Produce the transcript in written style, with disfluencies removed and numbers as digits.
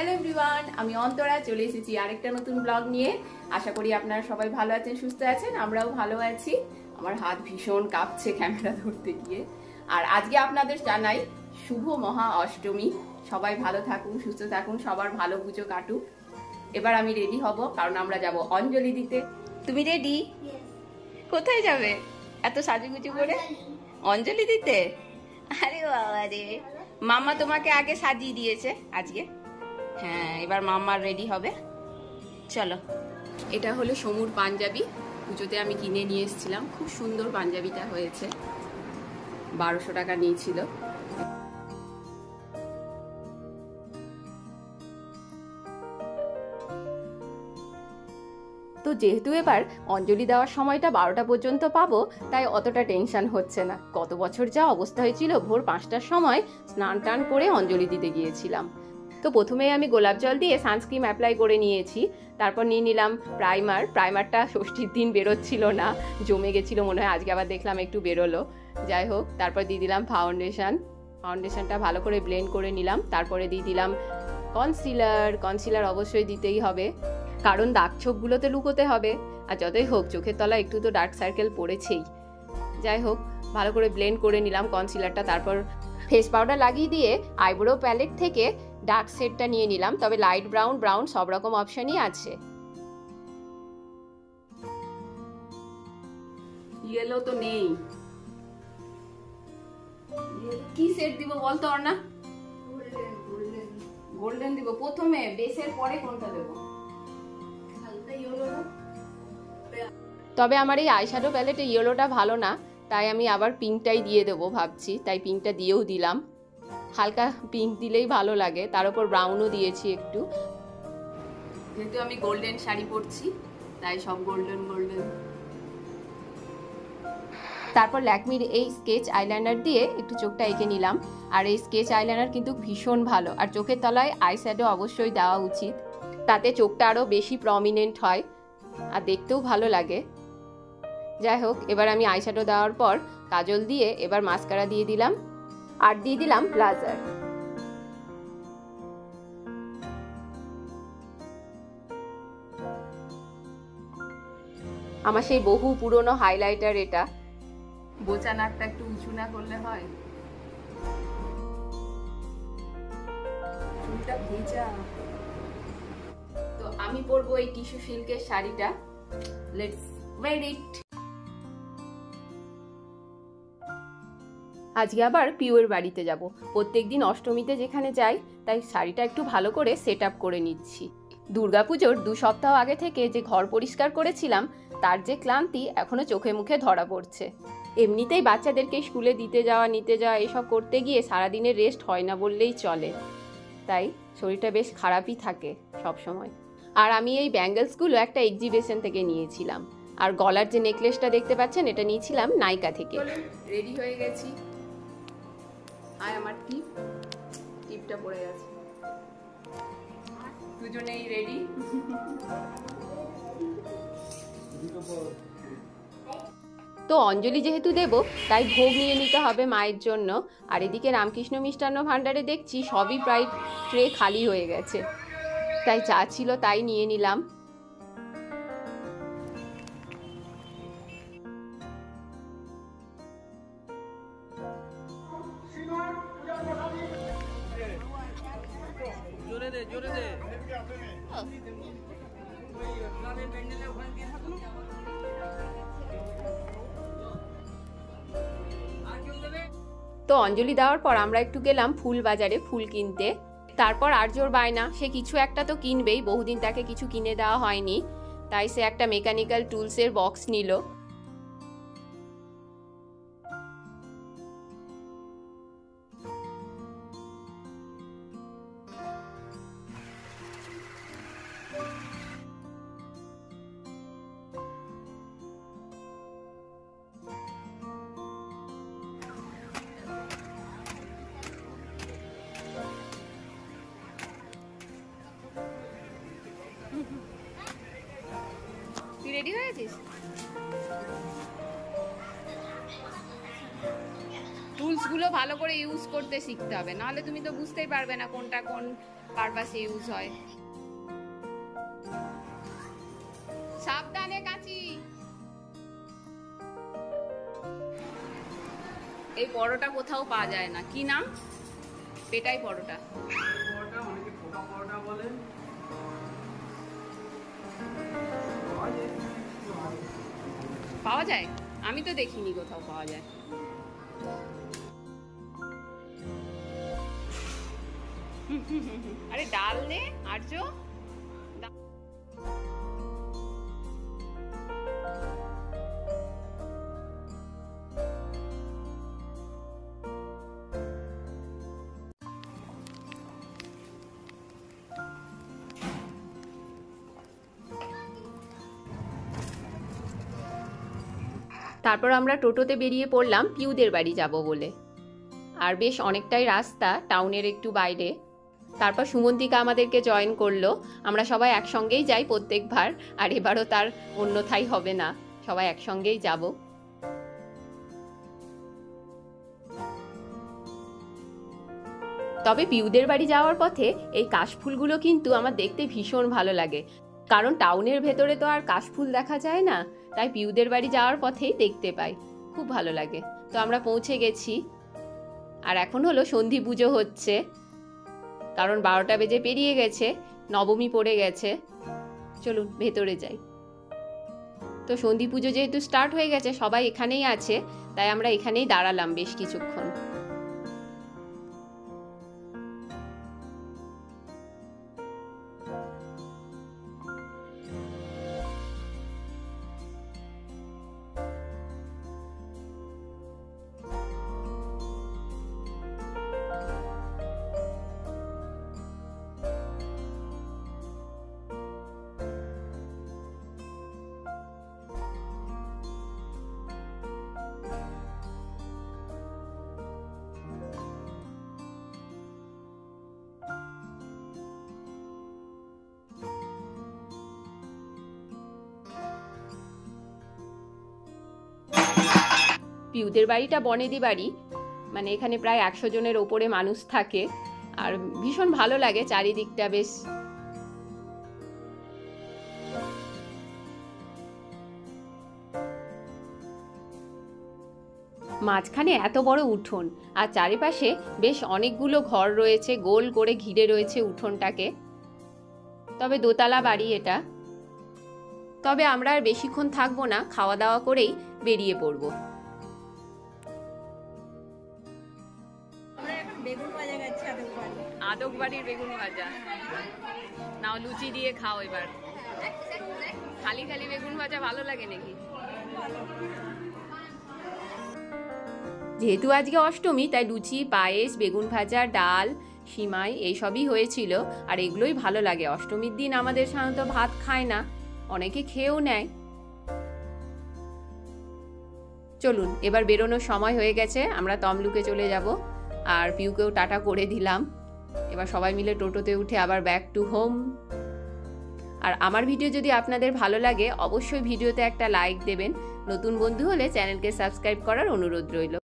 Hello everyone, আমি অন্তরা চলে এসেছি আরেকটা নতুন ব্লগ নিয়ে। আশা করি আপনারা সবাই ভালো আছেন, সুস্থ আছেন, আমরাও ভালো আছি। আমার হাত ভীষণ কাঁপছে ক্যামেরা ধরতে গিয়ে। আর আজকে আপনাদের জানাই শুভ মহা অষ্টমী। সবাই ভালো থাকুন, সুস্থ থাকুন, সবার ভালো পুজো কাটুক। এবার আমি রেডি হব, কারণ আমরা যাব অঞ্জলি দিতে। তুমি রেডি? কোথায় যাবে এত সাজুগুজু করে? অঞ্জলি দিতে? আরে বাবা রে, মামা তোমাকে আগে সাজিয়ে দিয়েছে আজকে। হ্যাঁ, এবার মামা রেডি হবে। চলো। এটা হলো সমুর পাঞ্জাবি, পুজোতে আমি কিনে নিয়ে এসেছিলাম। খুব সুন্দর পাঞ্জাবিটা হয়েছে, 1200 টাকা নিয়েছিল। তো যেহেতু এবার অঞ্জলি দেওয়ার সময়টা 12টা পর্যন্ত পাবো, তাই অতটা টেনশন হচ্ছে না। গত বছর যা অবস্থা হয়েছিল, ভোর 5টার সময় স্নান টান করে অঞ্জলি দিতে গিয়েছিলাম। তো প্রথমে আমি গোলাপ জল দিয়ে সানস্ক্রিন অ্যাপ্লাই করে নিয়েছি। তারপর নিয়ে নিলাম প্রাইমারটা ষষ্ঠীর দিন বেরোচ্ছিল না, জমে গেছিলো মনে হয়, আজকে আবার দেখলাম একটু বেরোলো। যাই হোক, তারপর দিয়ে দিলাম ফাউন্ডেশনটা ভালো করে ব্লেন্ড করে নিলাম। তারপরে দিয়ে দিলাম কনসিলার অবশ্যই দিতেই হবে, কারণ দাগ ছোপগুলোতে লুকোতে হবে। আর যতই হোক চোখের তলায় একটু তো ডার্ক সার্কেল পড়েছেই। যাই হোক, ভালো করে ব্লেন্ড করে নিলাম কনসিলারটা। তারপর ফেস পাউডার লাগিয়ে দিয়ে আইব্রো প্যালেট থেকে ডার্ক শেডটা নিয়ে নিলাম। তবে লাইট ব্রাউন সব রকম অপশনই আছে। ইয়েলো তো নেই, কি শেড দিব বলতো? অর্ণা, গোল্ডেন দিব প্রথমে, বেসের পরে কোনটা দেবো? তবে আমার এই আইশ্যাডো প্যালেটে ইয়েলোটা ভালো না, তাই আমি আবার পিঙ্কটাই দিয়ে দেবো ভাবছি। তাই পিঙ্কটা দিয়েও দিলাম। হালকা পিঙ্ক দিলেই ভালো লাগে। তার উপর ব্রাউনও দিয়েছি একটু, যেহেতু আমি গোল্ডেন শাড়ি পরছি তাই সব গোল্ডেন। তারপর ল্যাকমির এই স্কেচ আইলাইনার দিয়ে একটু চোখটা এঁকে নিলাম। আর এই স্কেচ আইলাইনার কিন্তু ভীষণ ভালো, আর চোখের তলায় আইশ্যাডো অবশ্যই দেওয়া উচিত, তাতে চোখটা আরও বেশি প্রমিনেন্ট হয় আর দেখতেও ভালো লাগে। যাই হোক, এবার আমি আইশ্যাডো দেওয়ার পর কাজল দিয়ে এবার মাস্কারা দিয়ে দিলাম, আর দিয়ে দিলাম ব্লাজার। আমার সেই বহু পুরনো হাইলাইটার এটা। বোচা নাকটা একটু উঁচু না করলে হয়? চুলটা ভেজা। তো আমি পরবো এই টিস্যু সিল্কের শাড়িটা। লেটস ওয়্যার ইট। আজকে আবার পিওর বাড়িতে যাব। প্রত্যেকদিন অষ্টমীতে যেখানে যাই, তাই শাড়িটা একটু ভালো করে সেট আপ করে নিচ্ছি। দুর্গাপুজোর 2 সপ্তাহ আগে থেকে যে ঘর পরিষ্কার করেছিলাম, তার যে ক্লান্তি এখনো চোখে মুখে ধরা পড়ছে। এমনিতেই বাচ্চাদেরকে স্কুলে দিতে যাওয়া নিতে যাওয়া এসব করতে গিয়ে সারাদিনের রেস্ট হয় না বললেই চলে, তাই শরীরটা বেশ খারাপই থাকে সব সময়। আর আমি এই ব্যাঙ্গেলসগুলো একটা এক্সিবিশন থেকে নিয়েছিলাম। আর গলার যে নেকলেসটা দেখতে পাচ্ছেন, এটা নিয়েছিলাম নাইকা থেকে। রেডি হয়ে গেছি। আর আমার টিপটা পড়ে গেছে। দুজনেই রেডি। তো অঞ্জলি যেহেতু দেব, তাই ভোগ নিয়ে নিতে হবে মায়ের জন্য। আর এদিকে রামকৃষ্ণ মিষ্টান্ন ভাণ্ডারে দেখছি সবই প্রায় ট্রে খালি হয়ে গেছে, তাই যা ছিল তাই নিয়ে নিলাম। তো অঞ্জলি দেওয়ার পর আমরা একটু গেলাম ফুল বাজারে ফুল কিনতে। তারপর আর্যর বায়না, সে কিছু একটা তো কিনবেই, বহুদিন তাকে কিছু কিনে দেওয়া হয়নি, তাই সে একটা মেকানিক্যাল টুলসের বক্স নিল। তুই রেডি হয়েছিস? টুলসগুলো ভালো করে ইউজ করতে শিখতে হবে, নাহলে তুমি তো বুঝতেই পারবে না কোনটা কোন পারপাসে ইউজ হয়। সাবধানে কাঁচি। এই পরোটা কোথাও পাওয়া যায় না, কি নাম? পেটাই পরোটা। পাওয়া যায়? আমি তো দেখিনি কোথাও পাওয়া যায়। আরে ডাল নে আর্য। তারপর আমরা টোটোতে বেরিয়ে পড়লাম পিউদের বাড়ি যাব বলে। আর বেশ অনেকটাই রাস্তা, টাউনের একটু বাইরে। তারপর সুমন্তিকা আমাদেরকে জয়েন করলো। আমরা সবাই একসঙ্গেই যাই প্রত্যেকবার, আর এবারও তার অন্যথায় হবে না, সবাই একসঙ্গেই যাব। তবে পিউদের বাড়ি যাওয়ার পথে এই কাশফুলগুলো কিন্তু আমার দেখতে ভীষণ ভালো লাগে, কারণ টাউনের ভেতরে তো আর কাশফুল দেখা যায় না, তাই পিউদের বাড়ি যাওয়ার পথেই দেখতে পাই, খুব ভালো লাগে। তো আমরা পৌঁছে গেছি, আর এখন হলো সন্ধি পুজো হচ্ছে, কারণ 12টা বেজে পেরিয়ে গেছে, নবমী পড়ে গেছে। চলুন ভেতরে যাই। তো সন্ধি পুজো যেহেতু স্টার্ট হয়ে গেছে, সবাই এখানেই আছে, তাই আমরা এখানেই দাঁড়ালাম বেশ কিছুক্ষণ। পিউদের বাড়িটা বনেদি বাড়ি, মানে এখানে প্রায় 100 জনের ওপরে মানুষ থাকে, আর ভীষণ ভালো লাগে চারিদিকটা বেশ। মাঝখানে এত বড় উঠোন, আর চারিপাশে বেশ অনেকগুলো ঘর রয়েছে, গোল করে ঘিরে রয়েছে উঠোনটাকে। তবে দোতলা বাড়ি এটা। তবে আমরা আর বেশিক্ষণ থাকবো না, খাওয়া দাওয়া করেই বেরিয়ে পড়বো। আদকবাড়ির বেগুন ভাজা নাও, লুচি দিয়ে খাও এবার। খালি খালি বেগুন ভাজা ভালো লাগে নাকি? যেহেতু আজকে অষ্টমী, তাই লুচি, পায়েস, বেগুন ভাজা, ডাল, সিমাই এইসবই হয়েছিল, আর এগুলোই ভালো লাগে। অষ্টমীর দিন আমাদের সাধারণত ভাত খায় না, অনেকে খেয়েও নেয়। চলুন এবার বেরোনোর সময় হয়ে গেছে, আমরা তমলুকে চলে যাব, আর পিউকেও টাটা করে দিলাম। এবার সবাই মিলে টোটোতে উঠে আবার ব্যাক টু হোম। আর আমার ভিডিও যদি আপনাদের ভালো লাগে, অবশ্যই ভিডিওতে একটা লাইক দেবেন। নতুন বন্ধু হলে চ্যানেলকে সাবস্ক্রাইব করার অনুরোধ রইল।